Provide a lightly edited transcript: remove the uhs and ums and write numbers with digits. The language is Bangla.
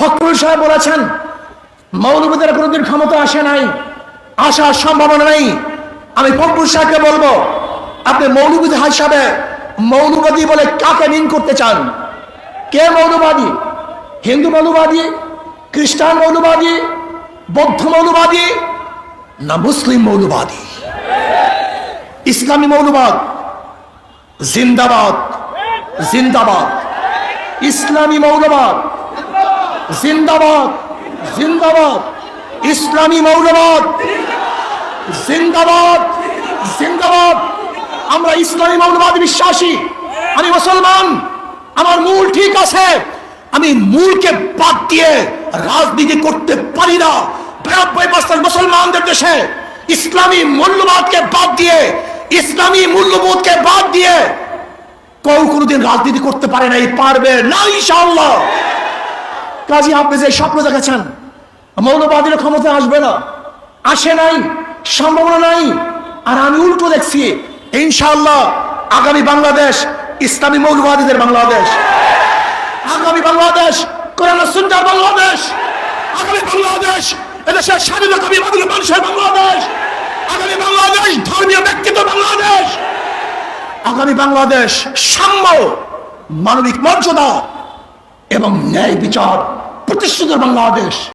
ফখরুল সাহেব বলেছেন মৌলবাদীরা কোনোদিন ক্ষমতা আসে নাই, আসার সম্ভাবনা নেই। আমি ফখরুল সাহেবকে বলবো, আপনি মৌলবাদী হিসাবে মৌলবাদী বলে কাকে মিন করতে চান? কে মৌলবাদী? হিন্দু মৌলবাদী, খ্রিস্টান মৌলবাদী, বৌদ্ধ মৌলবাদী, না মুসলিম মৌলবাদী? ইসলামী মৌলবাদ জিন্দাবাদ, জিন্দাবাদ। ইসলামী মৌলবাদ জিন্দাবাদ, জিন্দাবাদ। ইসলামী মৌলবাদ জিন্দাবাদ, জিন্দাবাদ। আমরা ইসলামী মৌলবাদী বিশ্বাসী। আমি মুসলমান, আমার মূল ঠিক আছে। আমি মূলকে বাদ দিয়ে রাজনীতি করতে পারি না। 92% মুসলমানদের দেশে ইসলামী মূল্যবোধকে বাদ দিয়ে, ইসলামী মূল্যবোধকে বাদ দিয়ে কেউ কোনোদিন রাজনীতি করতে পারে নাই, পারবে না ইনশাআল্লাহ। কাজী আপনি যে স্বপ্ন দেখেছেন মৌলবাদীরা ক্ষমতা আসবে না, আসে নাই, সম্ভাবনা নাই। আর আমি উল্টো দেখছি, ইনশাআল্লাহ আগামী বাংলাদেশ ইসলামী মৌলবাদীদের বাংলাদেশ, আগামী বাংলাদেশ কোরআন ও সুন্নাহর বাংলাদেশ, আগামী বাংলাদেশ এদেশের স্বাধীনতাবাদী মানুষের বাংলাদেশ, আগামী বাংলাদেশ ধর্মীয় ব্যক্তিত্ব বাংলাদেশ, আগামী বাংলাদেশ সাম্য, মানবিক মর্যাদা এবং ন্যায় বিচার প্রতিষ্ঠিত বাংলাদেশ।